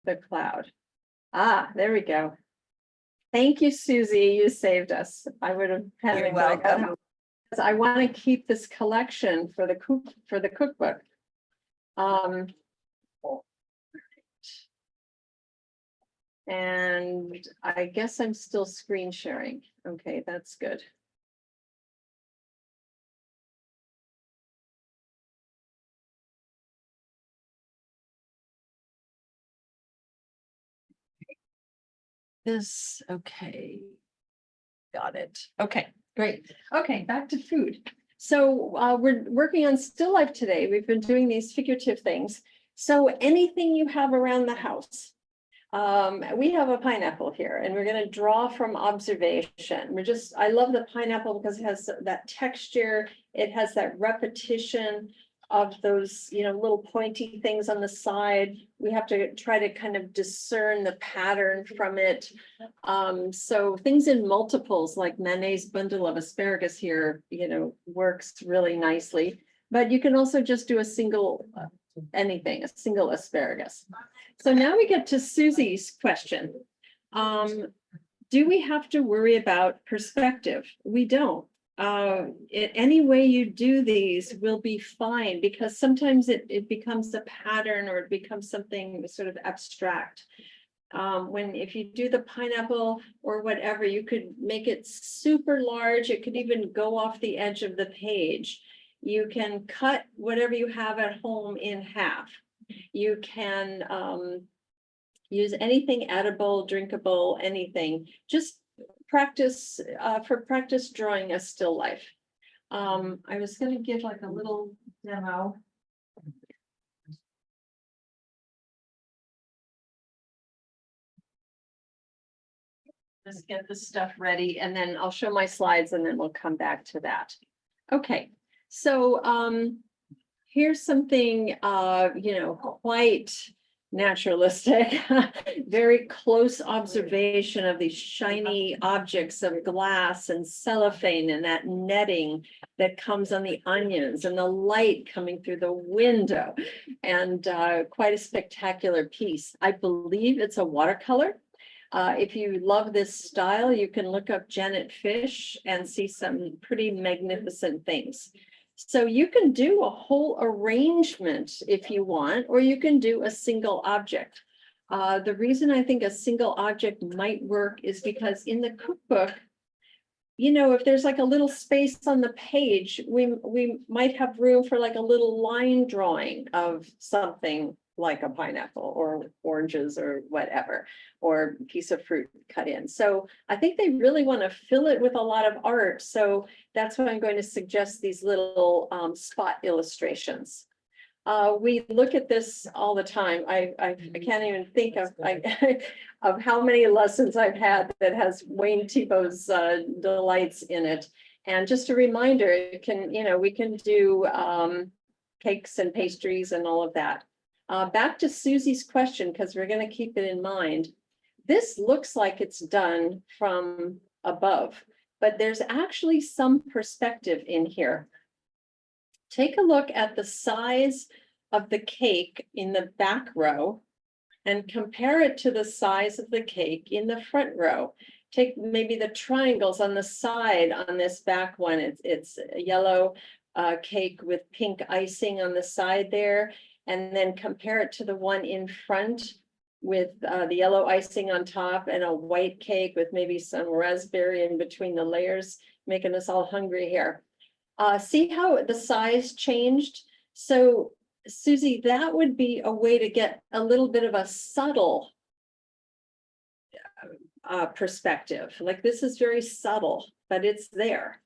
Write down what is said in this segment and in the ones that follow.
the cloud. Ah, there we go. Thank you, Susie. You saved us. I would have panicked. You're welcome. Because I want to keep this collection for the cookbook. And I guess I'm still screen sharing. Okay, that's good. This, okay. Got it. Okay, great. Okay, back to food. So we're working on still life today. We've been doing these figurative things. So anything you have around the house. We have a pineapple here and we're going to draw from observation. I love the pineapple because it has that texture. It has that repetition of those, little pointy things on the side. We have to try to kind of discern the pattern from it. So things in multiples like Manet's bundle of asparagus here, works really nicely. But you can also just do a single anything, a single asparagus. So now we get to Susie's question. Do we have to worry about perspective? We don't. Any way you do these will be fine because sometimes it becomes a pattern or it becomes something sort of abstract. If you do the pineapple or whatever, you could make it super large. It could even go off the edge of the page. You can cut whatever you have at home in half. You can use anything edible, drinkable, anything. Just practice drawing a still life. I was going to give like a little demo. Just get the stuff ready and then I'll show my slides and then we'll come back to that. Okay, so here's something quite naturalistic, very close observation of these shiny objects of glass and cellophane and that netting that comes on the onions and the light coming through the window, and quite a spectacular piece. I believe it's a watercolor. If you love this style, you can look up Janet Fish and see some pretty magnificent things. So you can do a whole arrangement if you want, or you can do a single object. The reason I think a single object might work is because in the cookbook, if there's like a little space on the page, we might have room for like a little line drawing of something like a pineapple or oranges or whatever, or a piece of fruit cut in. So I think they really want to fill it with a lot of art. So that's why I'm going to suggest these little spot illustrations. We look at this all the time. I can't even think of of how many lessons I've had that has Wayne Thiebaud's delights in it. And just a reminder, we can do cakes and pastries and all of that. Back to Susie's question, because we're going to keep it in mind. This looks like it's done from above, but there's actually some perspective in here. Take a look at the size of the cake in the back row and compare it to the size of the cake in the front row. Take maybe the triangles on the side on this back one. It's a yellow cake with pink icing on the side there. And then compare it to the one in front with the yellow icing on top and a white cake with maybe some raspberry in between the layers, making us all hungry here. See how the size changed? So, Susie, that would be a way to get a little bit of a subtle perspective. Like this is very subtle, but it's there,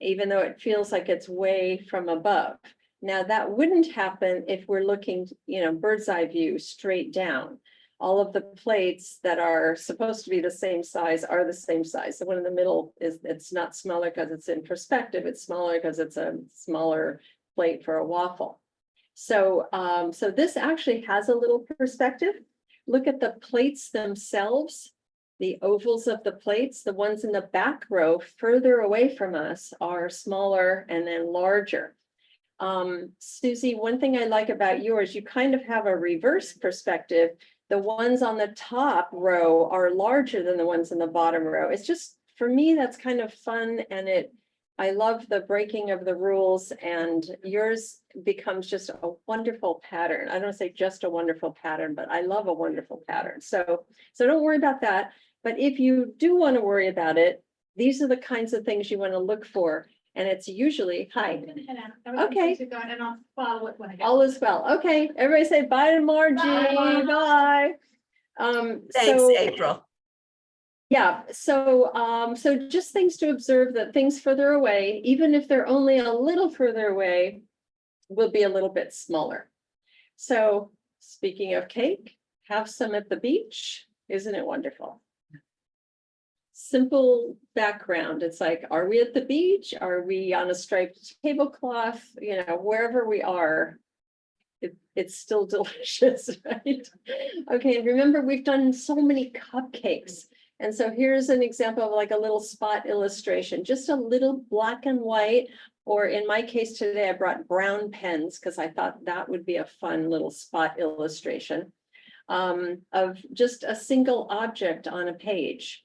even though it feels like it's way from above. Now that wouldn't happen if we're looking, bird's eye view straight down. All of the plates that are supposed to be the same size are the same size. The one in the middle it's not smaller because it's in perspective. It's smaller because it's a smaller plate for a waffle. So, so this actually has a little perspective. Look at the plates themselves, the ovals of the plates. The ones in the back row further away from us are smaller and then larger. Susie, one thing I like about yours, you kind of have a reverse perspective the ones on the top row are larger than the ones in the bottom row. It's just, for me, that's kind of fun, and I love the breaking of the rules, and yours becomes just a wonderful pattern. I don't say just a wonderful pattern, but I love a wonderful pattern. So don't worry about that. But if you do want to worry about it, these are the kinds of things you want to look for. And it's usually, hi. Okay. And I'll follow it when I get. All is well. Okay, everybody say bye to Margie. Bye. Bye. Thanks, So, April. yeah, so just things to observe, that things further away, even if they're only a little further away, will be a little bit smaller. So speaking of cake, have some at the beach. Isn't it wonderful? Simple background. It's like, are we at the beach? Are we on a striped tablecloth? You know, wherever we are, it's still delicious, right? Okay, and remember, we've done so many cupcakes. And so here's an example of like a little spot illustration, just a little black and white, or in my case today, I brought brown pens because I thought that would be a fun little spot illustration of just a single object on a page.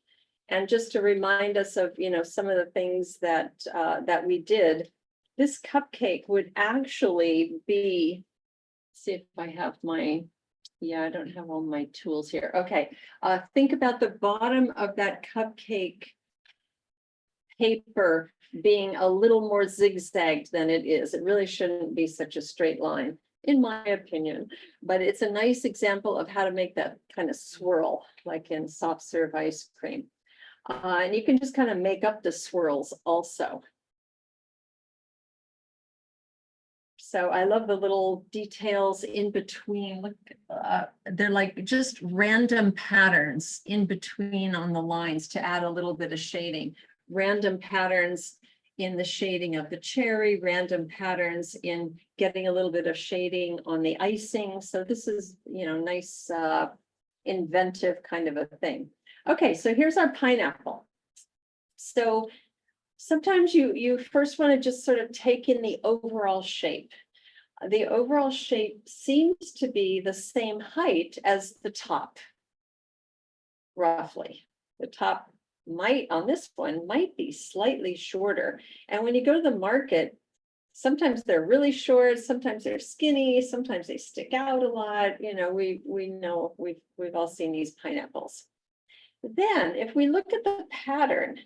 And just to remind us of, you know, some of the things that that we did, this cupcake would actually be, see if I have my, yeah, I don't have all my tools here. Okay, think about the bottom of that cupcake paper being a little more zigzagged than it is. It really shouldn't be such a straight line, in my opinion, but it's a nice example of how to make that kind of swirl, like in soft serve ice cream. And you can just kind of make up the swirls also. So I love the little details in between. Look, they're like just random patterns in between on the lines to add a little bit of shading. Random patterns in the shading of the cherry, random patterns in getting a little bit of shading on the icing. So this is, you know, nice, inventive kind of a thing. Okay, so here's our pineapple. So sometimes you first want to just sort of take in the overall shape. The overall shape seems to be the same height as the top, roughly. The top might, on this one, might be slightly shorter. And when you go to the market, sometimes they're really short, sometimes they're skinny, sometimes they stick out a lot. You know, we know, we've all seen these pineapples. Then if we look at the pattern,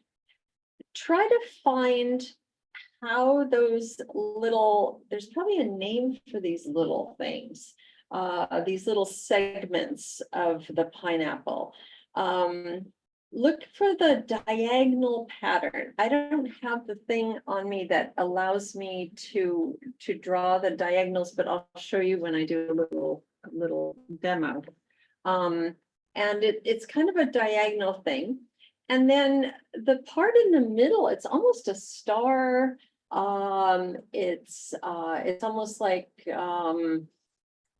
try to find how those little, there's probably a name for these little things, these little segments of the pineapple. Look for the diagonal pattern. I don't have the thing on me that allows me to draw the diagonals, but I'll show you when I do a little demo. And it's kind of a diagonal thing. And then the part in the middle, it's almost a star. It's almost like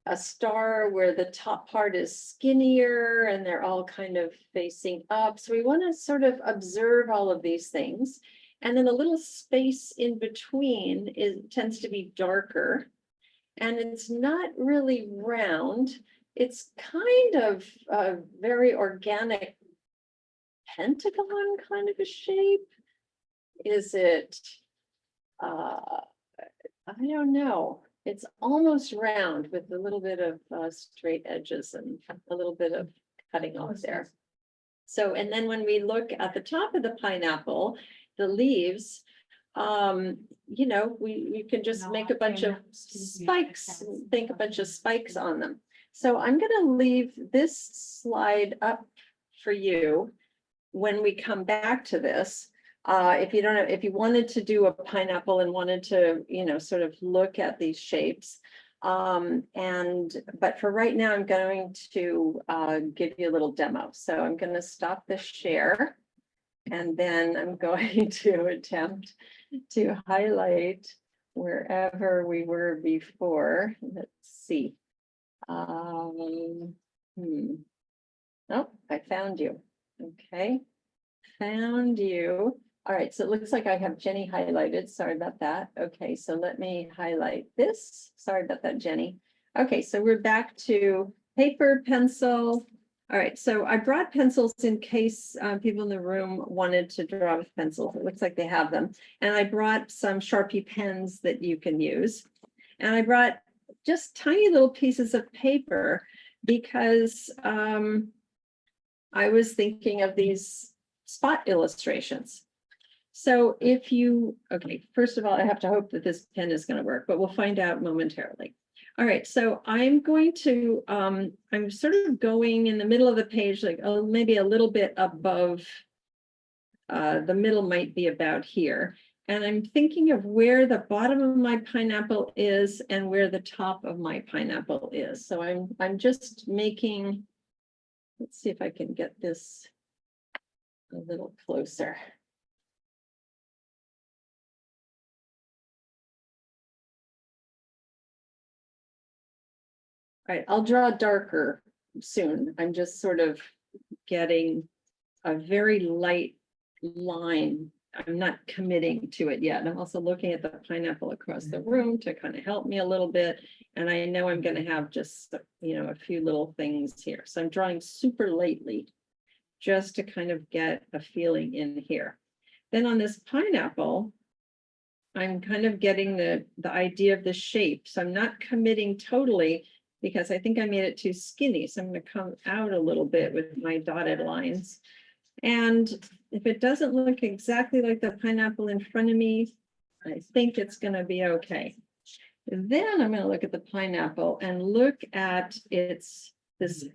a star where the top part is skinnier and they're all kind of facing up. So we want to sort of observe all of these things. And then a little space in between tends to be darker. And it's not really round. It's kind of a very organic pentagon kind of a shape. Is it, I don't know. It's almost round with a little bit of straight edges and a little bit of cutting off there. So, and then when we look at the top of the pineapple, the leaves, you know, we can just make a bunch of spikes, think a bunch of spikes on them. So I'm going to leave this slide up for you when we come back to this. If you don't know, if you wanted to do a pineapple and wanted to, you know, sort of look at these shapes. But for right now, I'm going to give you a little demo. So I'm going to stop the share. And then I'm going to attempt to highlight wherever we were before. Let's see. Oh, I found you. Okay, found you. All right, so it looks like I have Jenny highlighted. Sorry about that. Okay, so let me highlight this. Sorry about that, Jenny. Okay, so we're back to paper, pencil. All right, so I brought pencils in case people in the room wanted to draw with pencils. It looks like they have them. And I brought some Sharpie pens that you can use. And I brought just tiny little pieces of paper because I was thinking of these spot illustrations. So if you, okay, first of all, I have to hope that this pen is going to work, but we'll find out momentarily. All right, so I'm going to, I'm sort of going in the middle of the page, like maybe a little bit above, the middle might be about here. And I'm thinking of where the bottom of my pineapple is and where the top of my pineapple is. So I'm just making, let's see if I can get this a little closer. All right, I'll draw darker soon. I'm just sort of getting a very light line. I'm not committing to it yet. I'm also looking at the pineapple across the room to kind of help me a little bit. And I know I'm going to have just, you know, a few little things here. So I'm drawing super lightly just to kind of get a feeling in here. Then on this pineapple, I'm kind of getting the idea of the shape. So I'm not committing totally because I think I made it too skinny. So I'm going to come out a little bit with my dotted lines. And if it doesn't look exactly like the pineapple in front of me, I think it's going to be okay. Then I'm going to look at the pineapple and look at this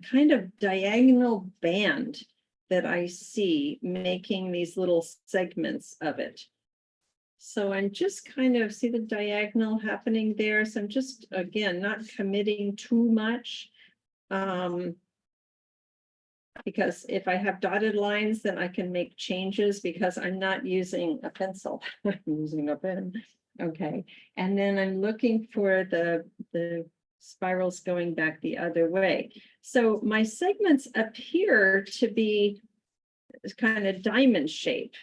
kind of diagonal band that I see making these little segments of it. So I'm just kind of see the diagonal happening there. So I'm just, again, not committing too much. Because if I have dotted lines, then I can make changes because I'm not using a pencil. I'm using a pen. Okay. And then I'm looking for the spirals going back the other way. So my segments appear to be kind of diamond shape,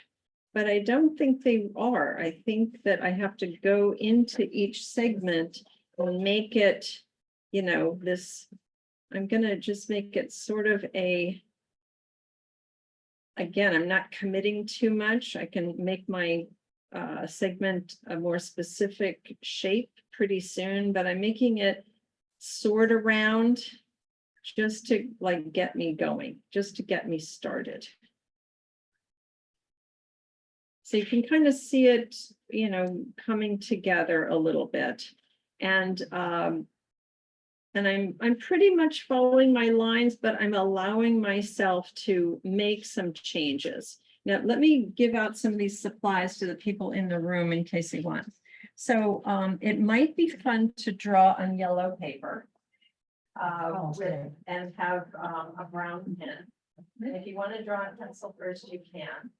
but I don't think they are. I think that I have to go into each segment and make it, you know, this, I'm going to just make it sort of a, again, I'm not committing too much. I can make my segment a more specific shape pretty soon, but I'm making it sort of round just to like get me going, just to get me started. So you can kind of see it, you know, coming together a little bit. And I'm pretty much following my lines, but I'm allowing myself to make some changes. Now, let me give out some of these supplies to the people in the room in case they want. So it might be fun to draw on yellow paper and have a brown pen. And if you want to draw in pencil first, you can.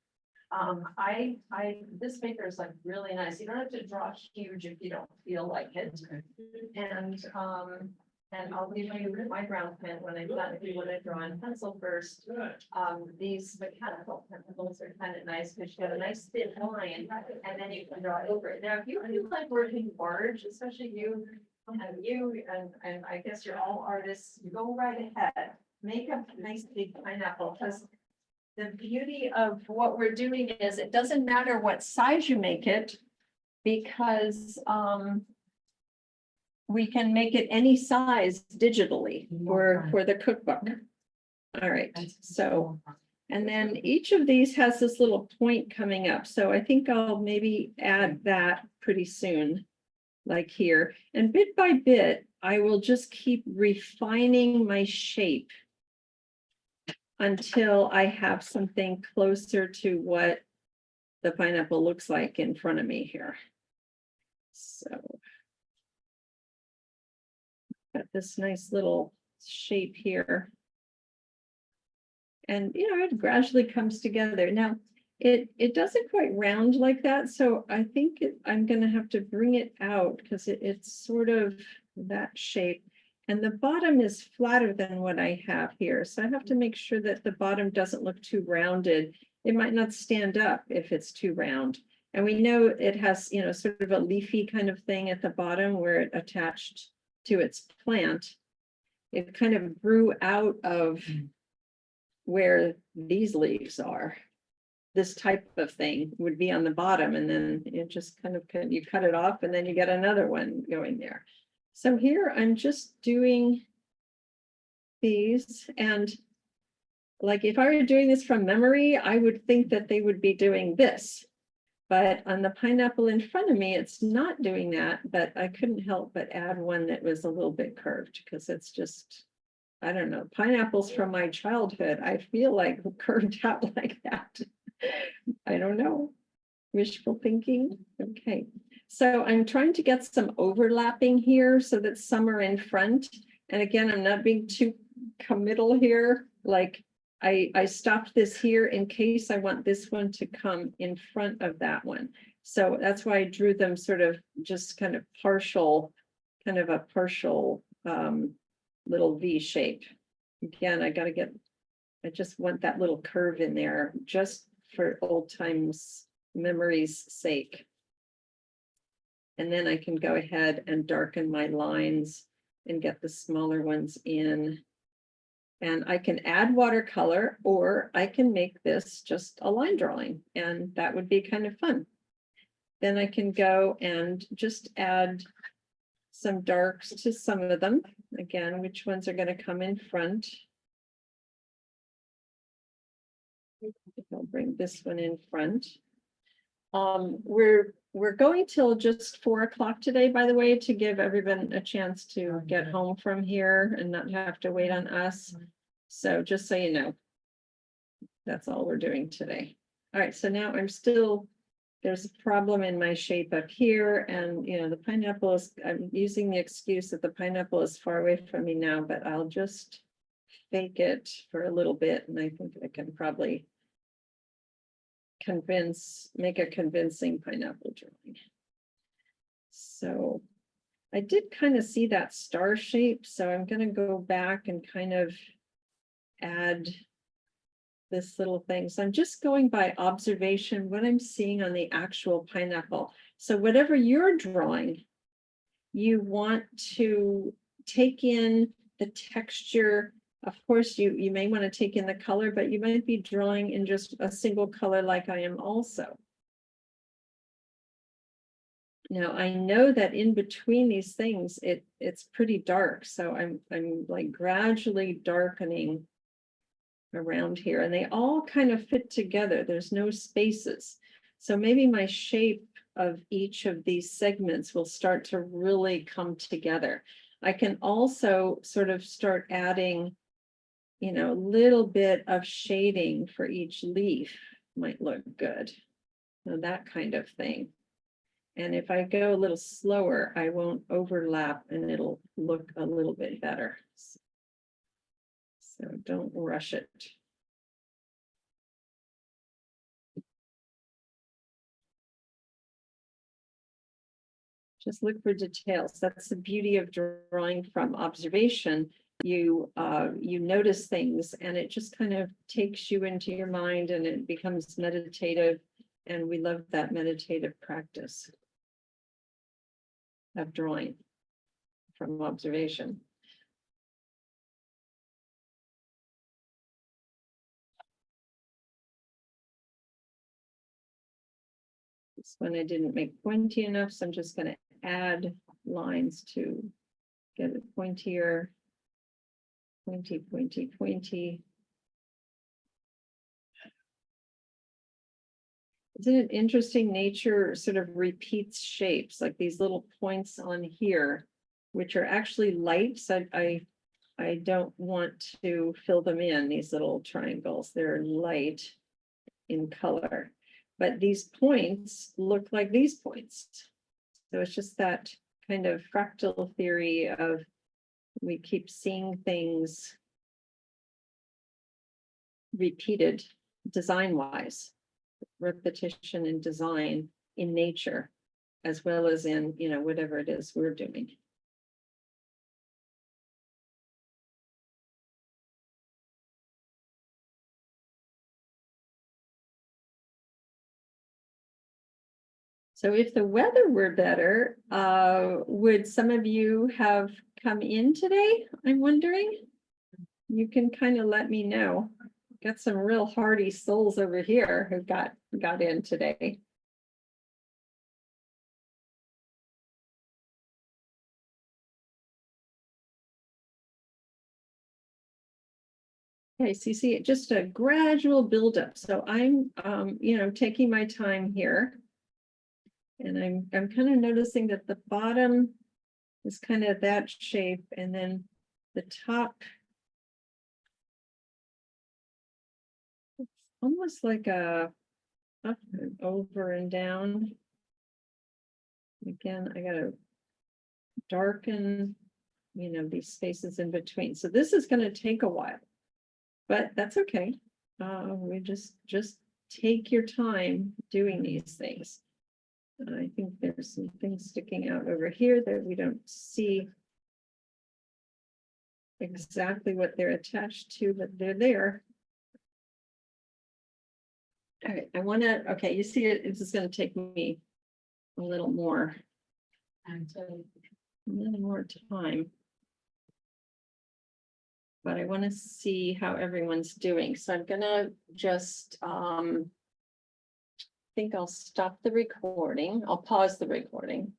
This paper is like really nice. You don't have to draw huge if you don't feel like it. And I'll leave you my brown pen when I'm done. If you want to draw in pencil first, these mechanical pencils are kind of nice because you have a nice thin line and then you can draw over it. Now, if you feel like working large, especially you and I guess you're all artists, you go right ahead. Make a nice big pineapple because the beauty of what we're doing is it doesn't matter what size you make it because we can make it any size digitally for the cookbook. All right, so, and then each of these has this little point coming up. So I think I'll maybe add that pretty soon, like here. And bit by bit, I will just keep refining my shape until I have something closer to what the pineapple looks like in front of me here. So got this nice little shape here. And, you know, it gradually comes together. Now, it doesn't quite round like that. So I think I'm going to have to bring it out because it's sort of that shape. And the bottom is flatter than what I have here. So I have to make sure that the bottom doesn't look too rounded. It might not stand up if it's too round. And we know it has, you know, sort of a leafy kind of thing at the bottom where it attached to its plant. it kind of grew out of where these leaves are. This type of thing would be on the bottom, and then it just kind of, you cut it off and then you get another one going there. So here I'm just doing these, and like if I were doing this from memory, I would think that they would be doing this. But on the pineapple in front of me, it's not doing that, but I couldn't help but add one that was a little bit curved because it's just, I don't know, pineapples from my childhood, I feel like curved out like that. I don't know, wishful thinking. Okay, so I'm trying to get some overlapping here so that some are in front. And again, I'm not being too committal here. Like I stopped this here in case I want this one to come in front of that one. So that's why I drew them sort of just kind of partial, kind of a partial little V shape. Again, I just want that little curve in there just for old times memories sake. And then I can go ahead and darken my lines and get the smaller ones in. And I can add watercolor, or I can make this just a line drawing, and that would be kind of fun. Then I can go and just add some darks to some of them. Again, which ones are going to come in front? I'll bring this one in front. We're going till just 4 o'clock today, by the way, to give everyone a chance to get home from here and not have to wait on us. So just so you know, that's all we're doing today. All right, so now there's a problem in my shape up here, and the pineapple is, I'm using the excuse that the pineapple is far away from me now, but I'll just fake it for a little bit, and I think I can probably make a convincing pineapple drawing. So I did kind of see that star shape, so I'm going to go back and kind of add this little thing. So I'm just going by observation, what I'm seeing on the actual pineapple. So whatever you're drawing, you want to take in the texture. Of course, you may want to take in the color, but you might be drawing in just a single color like I am also. Now I know that in between these things, it's pretty dark. So I'm like gradually darkening around here, and they all kind of fit together. There's no spaces. So maybe my shape of each of these segments will start to really come together. I can also sort of start adding a little bit of shading for each leaf might look good. That kind of thing. And if I go a little slower, I won't overlap and it'll look a little bit better. So don't rush it. Just look for details. That's the beauty of drawing from observation. You notice things, and it just kind of takes you into your mind, and it becomes meditative. And we love that meditative practice of drawing from observation. This one I didn't make pointy enough, so I'm just going to add lines to get it pointier. Pointy, pointy, pointy. Isn't it interesting? Nature sort of repeats shapes, like these little points on here, which are actually light. So I don't want to fill them in, these little triangles. They're light in color, but these points look like these points. So it's just that kind of fractal theory of we keep seeing things repeated design-wise, repetition in design in nature, as well as in, whatever it is we're doing. So if the weather were better, would some of you have come in today? I'm wondering. You can kind of let me know. Got some real hardy souls over here who got in today. Okay, so you see just a gradual buildup. So I'm, taking my time here. And I'm kind of noticing that the bottom is kind of that shape, and then the top. It's almost like a up and over and down. Again, I gotta darken, these spaces in between. So this is gonna take a while. But that's okay. We just take your time doing these things. And I think there's some things sticking out over here that we don't see exactly what they're attached to, but they're there. All right, okay, you see it, it's just gonna take me a little more time. But I want to see how everyone's doing. So I'm gonna just think I'll stop the recording. I'll pause the recording.